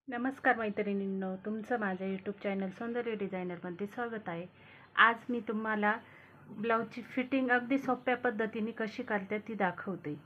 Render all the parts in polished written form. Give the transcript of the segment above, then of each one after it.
नमस्कार मैत्रिणींनो, तुमचं माझ्या यूट्यूब चॅनल सौंदर्य डिझायनरमध्ये स्वागत आहे. आज मी तुम्हाला ब्लाऊजची फिटिंग अगदी सोप्या पद्धतीने कशी करते ती दाखवते.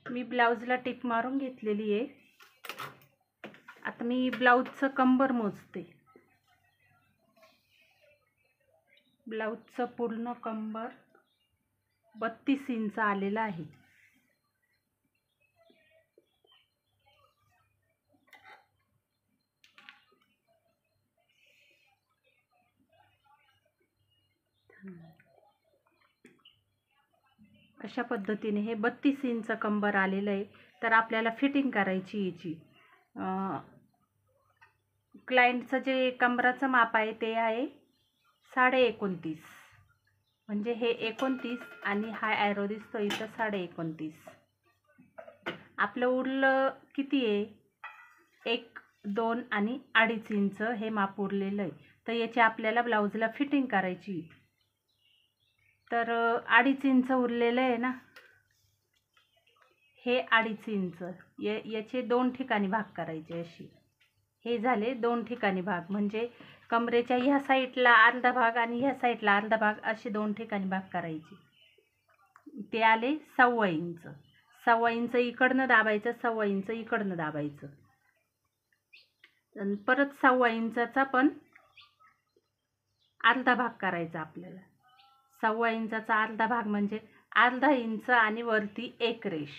मी ब्लाऊजला टिप मारून घेतलेली आहे. आता मी ब्लाऊजचं कंबर मोजते. ब्लाऊजचं पूर्ण कंबर 32 इंच आलेलं आहे. अशा पद्धतीने हे 32 इंच कंबर आलेलं आहे. तर आपल्याला फिटिंग करायची याची. क्लायंटचं जे कंबराचं माप आहे ते आहे 29.5. म्हणजे हे 29 आणि हा ॲरो दिसतो इथं 29.5. आपलं उरलं किती आहे? 1, 2 आणि 2.5 इंच हे माप उरलेलं आहे. तर याची आपल्याला ब्लाऊजला फिटिंग करायची. तर 2.5 इंच उरलेलं आहे ना, हे 2.5 इंच याचे 2 ठिकाणी भाग करायचे. अशी हे झाले 2 ठिकाणी भाग. म्हणजे कमरेच्या ह्या साईडला अर्धा भाग आणि ह्या साईडला अर्धा भाग असे 2 ठिकाणी भाग करायचे. ते आले 1.25 इंच. 1.25 इंच इकडनं दाबायचं, 1.25 इंच इकडनं दाबायचं. आणि परत 1.25 इंचाचा पण अर्धा भाग करायचा आपल्याला. 1.25 इंचाचा अर्धा भाग म्हणजे अर्धा इंच आणि वरती एक रेष.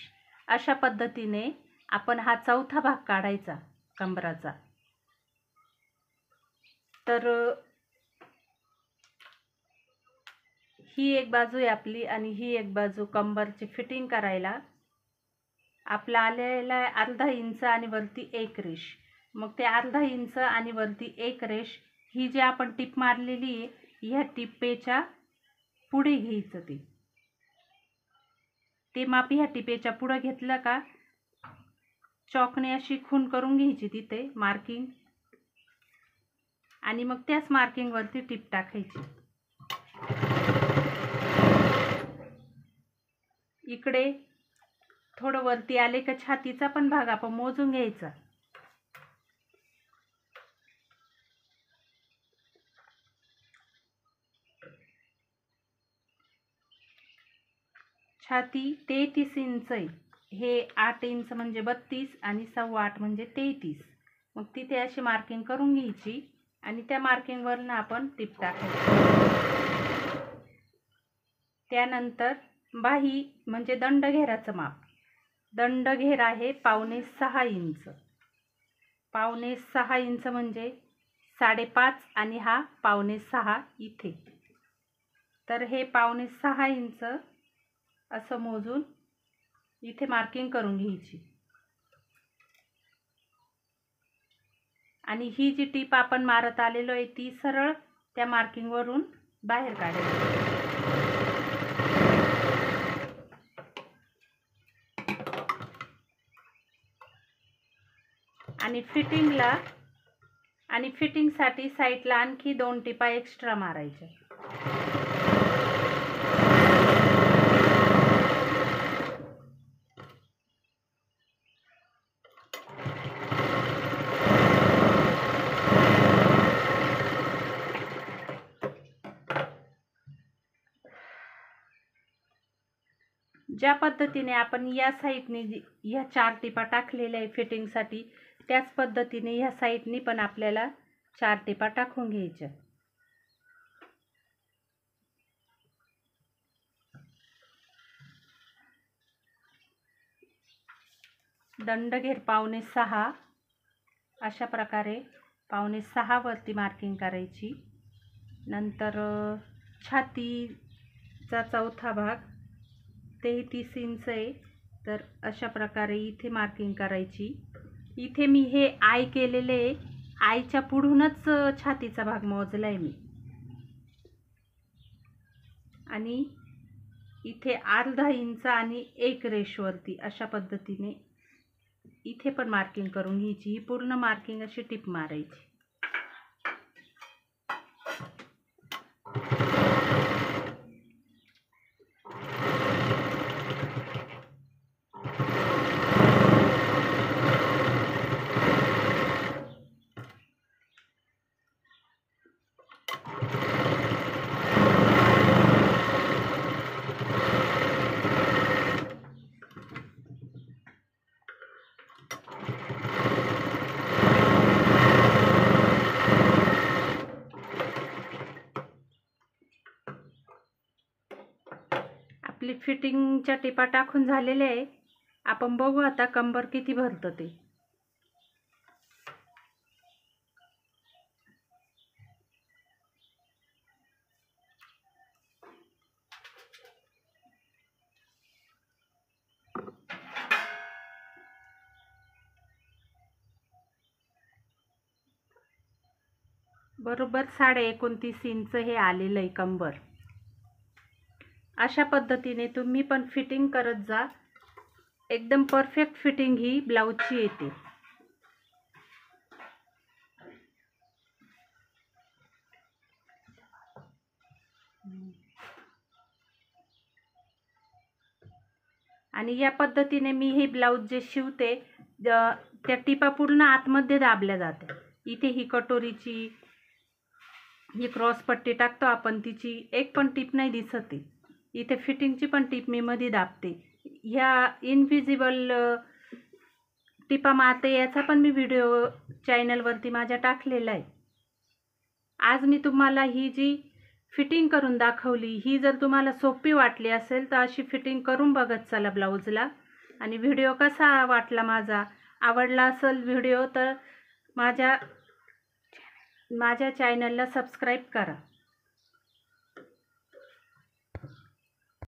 अशा पद्धतीने आपण हा चौथा भाग काढायचा कंबराचा. तर ही एक बाजू आहे आपली आणि ही एक बाजू. कंबरची फिटिंग करायला आपला आलेला आहे अर्धा इंच आणि वरती एक रेष. मग ते अर्धा इंच आणि वरती एक रेष ही जी आपण टिप मारलेली आहे, ह्या टिपेच्या पुढे घ्यायचं. ते माप ह्या टिपेच्या पुढे घेतलं का चॉकने अशी खून करून घ्यायची तिथे मार्किंग, आणि मग त्याच मार्किंगवरती टिप टाकायची. इकडे थोडं वरती आले का छातीचा पण भाग आपण मोजून घ्यायचा. छाती 33 इंच आहे. हे 8 इंच म्हणजे 32 आणि 8.25 म्हणजे 33. मग तिथे अशी मार्किंग करून घ्यायची आणि त्या मार्किंगवरनं आपण टिप टाकायची. त्यानंतर बाही म्हणजे दंडघेराचं माप. दंडघेर आहे 5.25 इंच. 5.25 इंच म्हणजे 5.5 आणि हा 5.25 इथे. तर हे 5.25 इंच असं मोजून इथे मार्किंग करून घ्यायची. आणि ही जी टीप आपण मारत आलेलो आहे ती सरळ त्या मार्किंगवरून बाहेर काढायची. आणि फिटिंगला आणि फिटिंगसाठी साईडला आणखी 2 टिपा एक्स्ट्रा मारायच्या. ज्या पद्धतीने आपण या साईडने ह्या 4 टिपा टाकलेल्या आहे फिटिंगसाठी, त्याच पद्धतीने ह्या साईडने पण आपल्याला 4 टिपा टाकून घ्यायच्या. दंडघेर 5.25 अशा प्रकारे 5.25 वरती मार्किंग करायची. नंतर छातीचा चौथा भाग 33 इंच आहे, तर अशा प्रकारे इथे मार्किंग करायची. इथे मी हे आय केलेले आहे, आयच्या पुढूनच छातीचा भाग मोजला आहे मी. आणि इथे अर्धा इंच आणि 1 रेषवरती अशा पद्धतीने इथे पण मार्किंग करून घ्यायची. ही पूर्ण मार्किंग अशी टिप मारायची. आपली फिटिंगच्या टिपा टाकून झालेल्या आहे. आपण बघू आता कंबर किती भरतं ते. बरोबर 29.5 इंच हे आलेलं आहे कंबर. अशा पद्धतीने तुम्ही पण फिटिंग करत जा. एकदम परफेक्ट फिटिंग ही ब्लाऊजची येते. आणि या पद्धतीने मी हे ब्लाऊज जे शिवते त्या टिपा पूर्ण आतमध्ये दाबल्या जातात. इथे ही कटोरीची ही क्रॉस पट्टी टाकतो आपण, तिची एक पण टिप नाही दिसत आहे. इथे फिटिंगची पण टिप मी मध्ये दाबते. ह्या इनव्हिजिबल टिपा मारते याचा पण मी व्हिडिओ चॅनलवरती माझ्या टाकलेला आहे. आज मी तुम्हाला ही जी फिटिंग करून दाखवली, ही जर तुम्हाला सोपी वाटली असेल तर अशी फिटिंग करून बघत चला ब्लाऊजला. आणि व्हिडिओ कसा वाटला माझा, आवडला असेल व्हिडिओ तर माझ्या चॅनलला सबस्क्राईब करा.